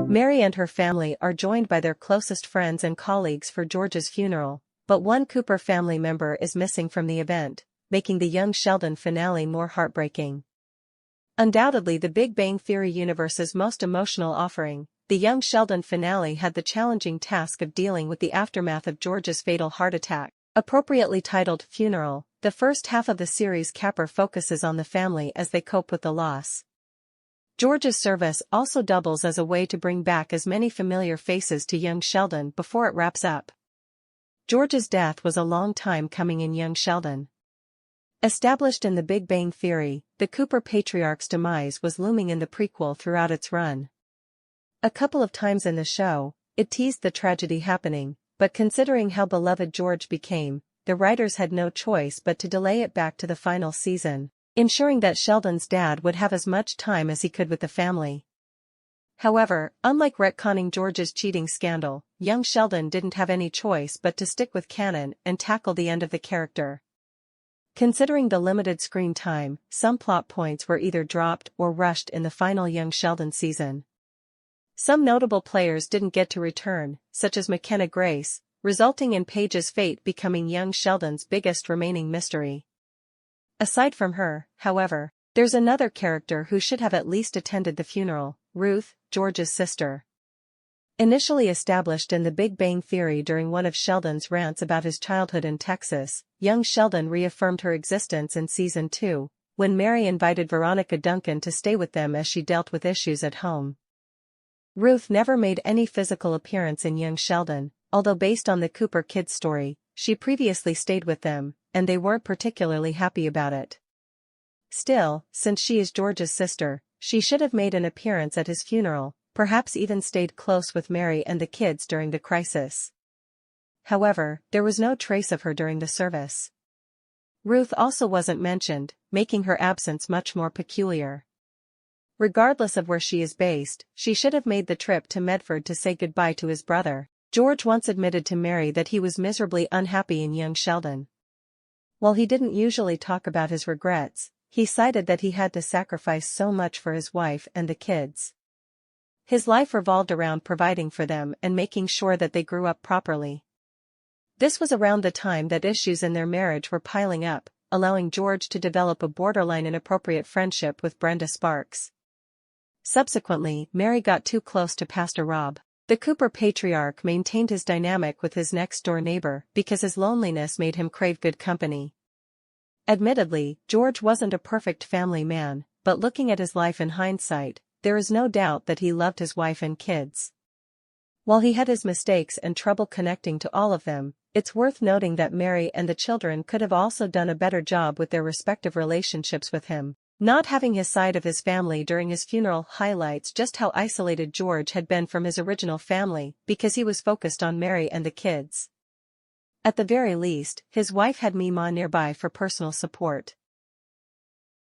Mary and her family are joined by their closest friends and colleagues for George's funeral, but one Cooper family member is missing from the event, making the young Sheldon finale more heartbreaking. Undoubtedly the Big Bang Theory universe's most emotional offering, the young Sheldon finale had the challenging task of dealing with the aftermath of George's fatal heart attack. Appropriately titled Funeral, the first half of the series capper focuses on the family as they cope with the loss. George's service also doubles as a way to bring back as many familiar faces to young Sheldon before it wraps up. George's death was a long time coming in young Sheldon. Established in the Big Bang Theory, the Cooper patriarch's demise was looming in the prequel throughout its run. A couple of times in the show, it teased the tragedy happening, but considering how beloved George became, the writers had no choice but to delay it back to the final season, ensuring that Sheldon's dad would have as much time as he could with the family. However, unlike retconning George's cheating scandal, young Sheldon didn't have any choice but to stick with canon and tackle the end of the character. Considering the limited screen time, some plot points were either dropped or rushed in the final young Sheldon season. Some notable players didn't get to return, such as McKenna Grace, resulting in Paige's fate becoming young Sheldon's biggest remaining mystery. Aside from her, however, there's another character who should have at least attended the funeral, Ruth, George's sister. Initially established in the Big Bang Theory during one of Sheldon's rants about his childhood in Texas, young Sheldon reaffirmed her existence in Season 2, when Mary invited Veronica Duncan to stay with them as she dealt with issues at home. Ruth never made any physical appearance in young Sheldon, although based on the Cooper kids' story, she previously stayed with them, and they weren't particularly happy about it. Still, since she is George's sister, she should have made an appearance at his funeral, perhaps even stayed close with Mary and the kids during the crisis. However, there was no trace of her during the service. Ruth also wasn't mentioned, making her absence much more peculiar. Regardless of where she is based, she should have made the trip to Medford to say goodbye to his brother. George once admitted to Mary that he was miserably unhappy in young Sheldon. While he didn't usually talk about his regrets, he cited that he had to sacrifice so much for his wife and the kids. His life revolved around providing for them and making sure that they grew up properly. This was around the time that issues in their marriage were piling up, allowing George to develop a borderline inappropriate friendship with Brenda Sparks. Subsequently, Mary got too close to Pastor Rob. The Cooper patriarch maintained his dynamic with his next-door neighbor because his loneliness made him crave good company. Admittedly, George wasn't a perfect family man, but looking at his life in hindsight, there is no doubt that he loved his wife and kids. While he had his mistakes and trouble connecting to all of them, it's worth noting that Mary and the children could have also done a better job with their respective relationships with him. Not having his side of his family during his funeral highlights just how isolated George had been from his original family because he was focused on Mary and the kids. At the very least, his wife had Mima nearby for personal support.